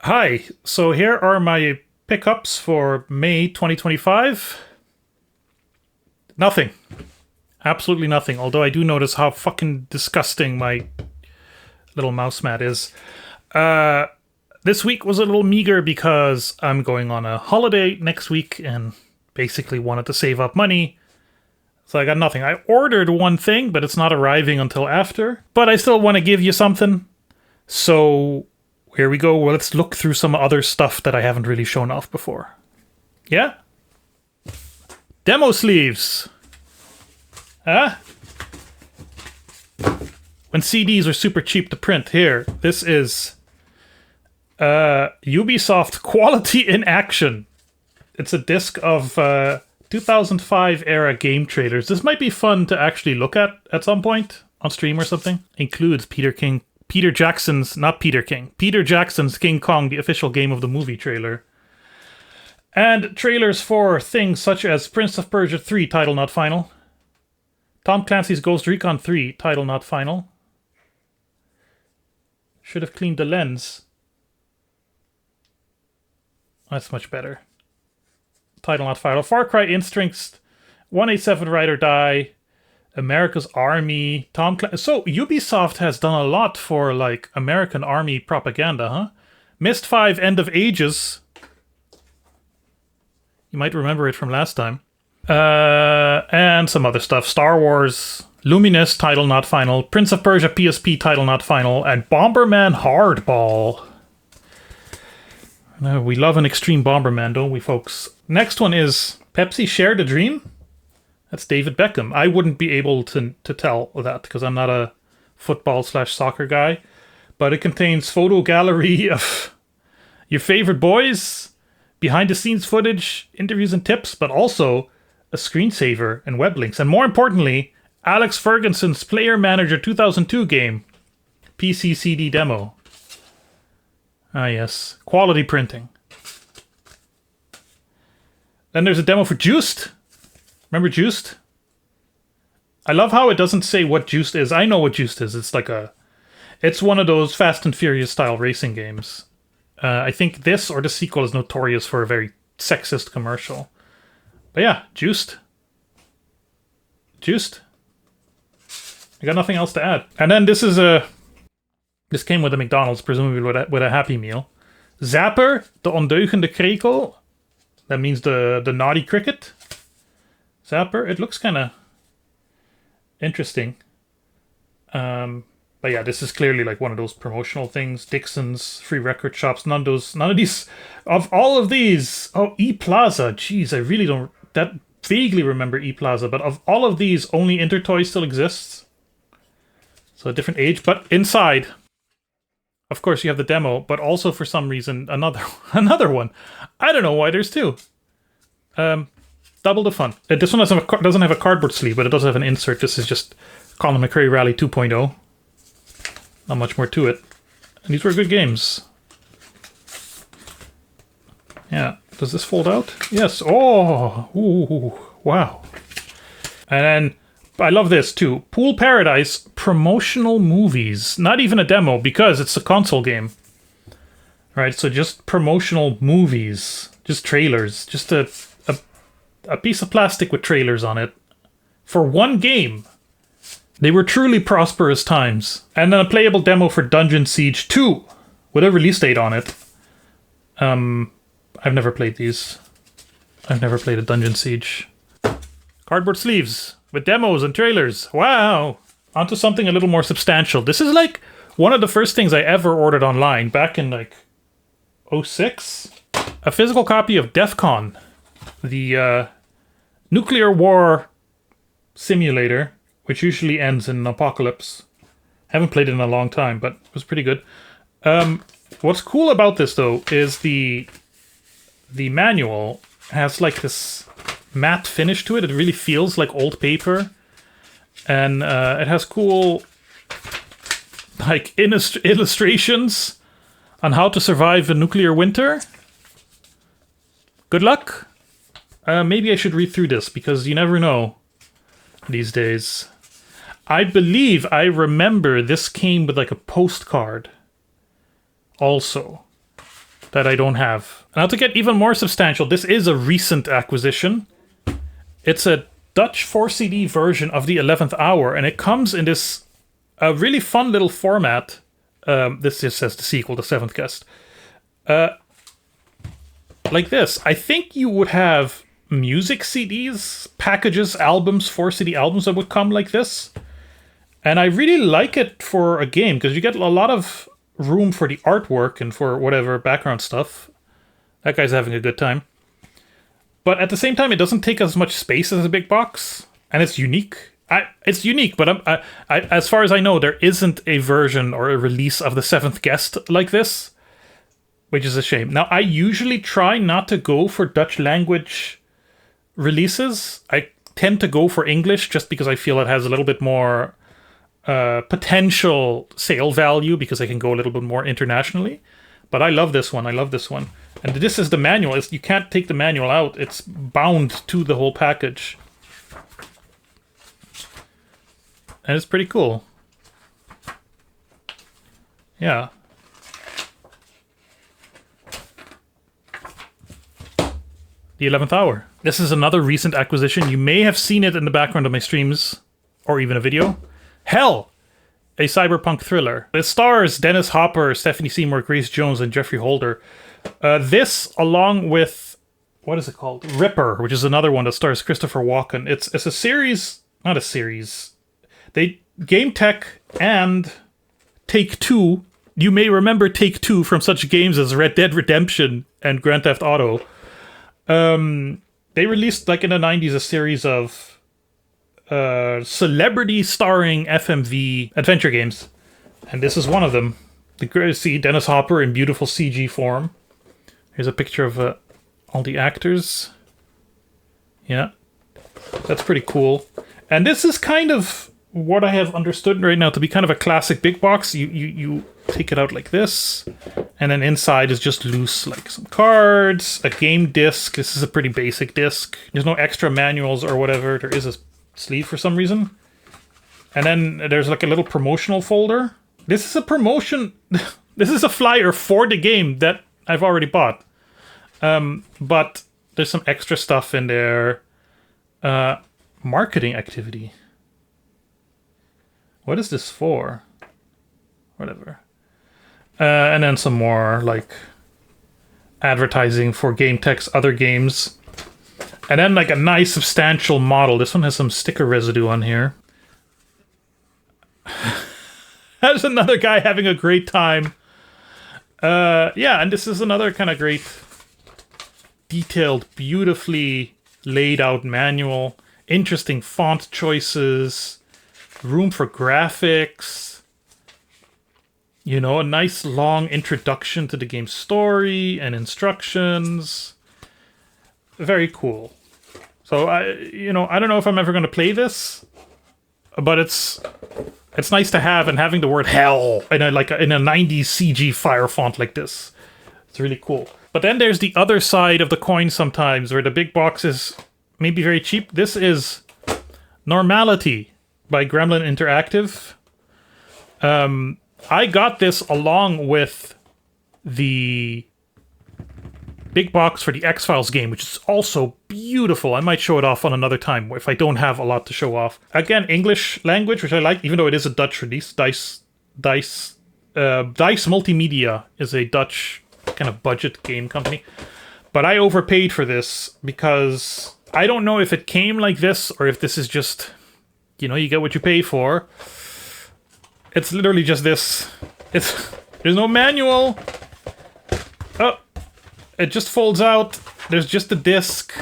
Hi, so here are my pickups for May 2025. Nothing. Absolutely nothing. Although I do notice how fucking disgusting my little mouse mat is. This week was a little meager because I'm going on a holiday next week and basically wanted to save up money. So I got nothing. I ordered one thing, but it's not arriving until after. But I still want to give you something. So here we go. Well, let's look through some other stuff that I haven't really shown off before. Yeah? Demo sleeves. Huh? When CDs are super cheap to print. Here, this is Ubisoft Quality in Action. It's a disc of 2005 era game trailers. This might be fun to actually look at some point on stream or something. Includes Peter Jackson's King Kong, the official game of the movie trailer. And trailers for things such as Prince of Persia 3, title not final. Tom Clancy's Ghost Recon 3, title not final. Should have cleaned the lens. That's much better. Title not final. Far Cry Instincts, 187 Ride or Die, America's Army, So Ubisoft has done a lot for like American Army propaganda, huh? Myst 5 End of Ages. You might remember it from last time. And some other stuff. Star Wars, Luminous, title not final, Prince of Persia PSP, title not final, and Bomberman Hardball. We love an extreme Bomberman, don't we, folks? Next one is Pepsi Shared a Dream. That's David Beckham. I wouldn't be able to tell that because I'm not a football/soccer guy. But it contains photo gallery of your favorite boys, behind the scenes footage, interviews and tips, but also a screensaver and web links. And more importantly, Alex Ferguson's Player Manager 2002 game. PC CD demo. Ah yes, quality printing. Then there's a demo for Juiced. Remember Juiced? I love how it doesn't say what Juiced is. I know what Juiced is. It's one of those Fast and Furious style racing games. I think this or the sequel is notorious for a very sexist commercial. But yeah, Juiced. Juiced. I got nothing else to add. And then this came with a McDonald's, presumably with a Happy Meal. Zapper, de ondeugende krekel. That means the naughty cricket. Zapper. It looks kind of interesting. But yeah, this is clearly like one of those promotional things. Dixon's, free record shops, none of these, of all of these. Oh, E-Plaza. Jeez, I really don't, that vaguely remember E-Plaza, but of all of these, only Intertoy still exists. So a different age, but inside, of course, you have the demo, but also for some reason, another one. I don't know why there's two. Double the fun. This one doesn't have a cardboard sleeve, but it does have an insert. This is just Colin McRae Rally 2.0. Not much more to it. And these were good games. Yeah. Does this fold out? Yes. Oh! Ooh, wow. And then, I love this too. Pool Paradise promotional movies. Not even a demo because it's a console game. Right, so just promotional movies. Just trailers. Just a piece of plastic with trailers on it. For one game. They were truly prosperous times. And then a playable demo for Dungeon Siege 2. With a release date on it. I've never played these. I've never played a Dungeon Siege. Cardboard sleeves. With demos and trailers. Wow. Onto something a little more substantial. This is like one of the first things I ever ordered online back in like 2006. A physical copy of DEF CON. The nuclear war simulator, which usually ends in an apocalypse. Haven't played it in a long time, but it was pretty good. What's cool about this though is the manual has like this matte finish to it. It really feels like old paper, and it has cool like illustrations on how to survive a nuclear winter. Good luck. Maybe I should read through this because you never know these days. I believe I remember this came with like a postcard also. that I don't have. Now to get even more substantial, this is a recent acquisition. It's a Dutch 4CD version of the 11th Hour, and it comes in this really fun little format. This just says the sequel, The Seventh Guest. Like this. I think you would have music CDs, packages, albums, 4CD albums that would come like this. And I really like it for a game, because you get a lot of room for the artwork and for whatever background stuff. That guy's having a good time. But at the same time, it doesn't take as much space as a big box, and it's unique. It's unique, but as far as I know, there isn't a version or a release of The Seventh Guest like this, which is a shame. Now, I usually try not to go for Dutch language releases. I tend to go for English just because I feel it has a little bit more potential sale value, because I can go a little bit more internationally. But I love this one. And this is the manual. You can't take the manual out. It's bound to the whole package. And it's pretty cool. Yeah. The 11th Hour. This is another recent acquisition. You may have seen it in the background of my streams, or even a video. Hell! A cyberpunk thriller. It stars Dennis Hopper, Stephanie Seymour, Grace Jones, and Jeffrey Holder. This, along with, what is it called? Ripper, which is another one that stars Christopher Walken. It's a series, not a series. Game Tech and Take-Two. You may remember Take-Two from such games as Red Dead Redemption and Grand Theft Auto. They released, like in the 90s, a series of celebrity starring FMV adventure games. And this is one of them. See Dennis Hopper in beautiful CG form. Here's a picture of all the actors. Yeah. That's pretty cool. And this is kind of what I have understood right now to be kind of a classic big box. You take it out like this, and then inside is just loose, like some cards, a game disc. This is a pretty basic disc. There's no extra manuals or whatever. There is a sleeve for some reason. And then there's like a little promotional folder. This is a promotion. This is a flyer for the game that I've already bought. But there's some extra stuff in there. Marketing activity. What is this for? Whatever. And then some more, like, advertising for Game Tech's other games. And then, like, a nice substantial model. This one has some sticker residue on here. There's another guy having a great time. Yeah, and this is another kind of great, detailed, beautifully laid out manual. Interesting font choices. Room for graphics. You know, a nice long introduction to the game's story and instructions. Very cool. So I don't know if I'm ever going to play this, but it's nice to have, and having the word hell in a 90s CG fire font like this. It's really cool. But then there's the other side of the coin sometimes, where the big box is maybe very cheap. This is Normality by Gremlin Interactive. I got this along with the big box for the X-Files game, which is also beautiful. I might show it off on another time if I don't have a lot to show off. Again, English language, which I like, even though it is a Dutch release. Dice Multimedia is a Dutch kind of budget game company. But I overpaid for this because I don't know if it came like this or if this is just, you get what you pay for. It's literally just this. There's no manual. Oh, it just folds out. There's just a disc.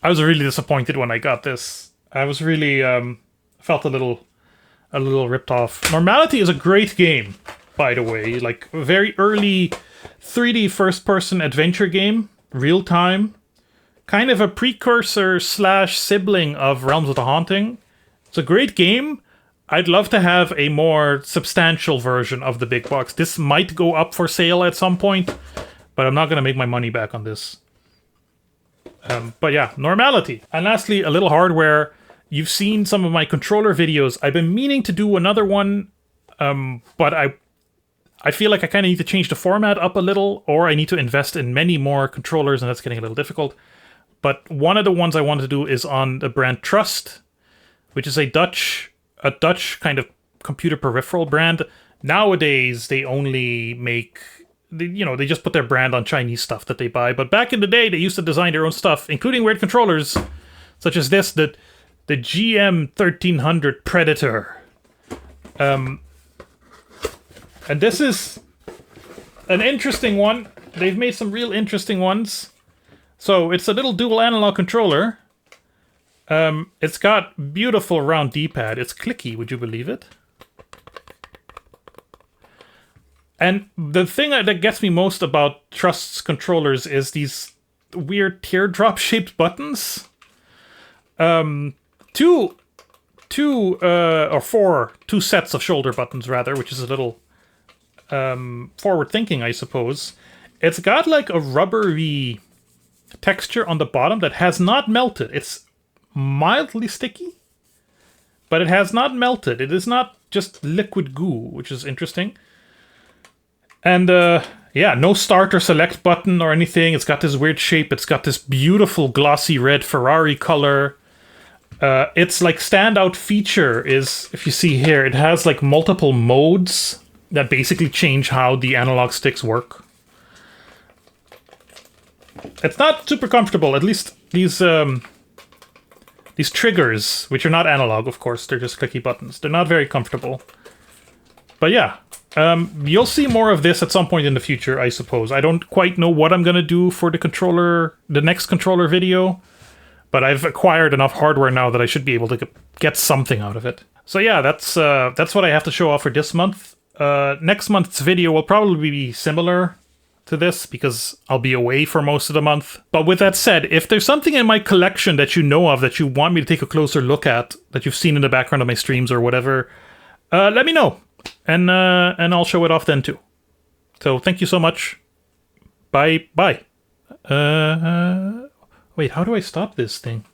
I was really disappointed when I got this. I was really felt a little ripped off. Normality is a great game, by the way. Like a very early 3D first-person adventure game, real time. Kind of a precursor / sibling of Realms of the Haunting. It's a great game. I'd love to have a more substantial version of the big box. This might go up for sale at some point, but I'm not going to make my money back on this. But yeah, Normality. And lastly, a little hardware. You've seen some of my controller videos. I've been meaning to do another one, but I feel like I kind of need to change the format up a little, or I need to invest in many more controllers, and that's getting a little difficult. But one of the ones I wanted to do is on the brand Trust, which is a Dutch kind of computer peripheral brand. Nowadays, they only make, they just put their brand on Chinese stuff that they buy. But back in the day, they used to design their own stuff, including weird controllers, such as this, the GM1300 Predator. And this is an interesting one. They've made some real interesting ones. So it's a little dual analog controller. It's got beautiful round D-pad. It's clicky, would you believe it? And the thing that gets me most about Trust's controllers is these weird teardrop-shaped buttons. Two sets of shoulder buttons, rather, which is a little forward-thinking, I suppose. It's got like a rubbery texture on the bottom that has not melted. It's mildly sticky, but it has not melted. It is not just liquid goo, which is interesting. And yeah, no start or select button or anything. It's got this weird shape. It's got this beautiful glossy red Ferrari color. Its like standout feature is, if you see here, it has like multiple modes that basically change how the analog sticks work. It's not super comfortable. At least these triggers, which are not analog, of course, they're just clicky buttons. They're not very comfortable. But yeah, you'll see more of this at some point in the future, I suppose. I don't quite know what I'm gonna do for the next controller video, but I've acquired enough hardware now that I should be able to get something out of it. So yeah, that's what I have to show off for this month. Next month's video will probably be similar to this because I'll be away for most of the month. But with that said, if there's something in my collection that you know of that you want me to take a closer look at, that you've seen in the background of my streams or whatever, let me know, and I'll show it off then too. So thank you so much. Bye. Wait, how do I stop this thing?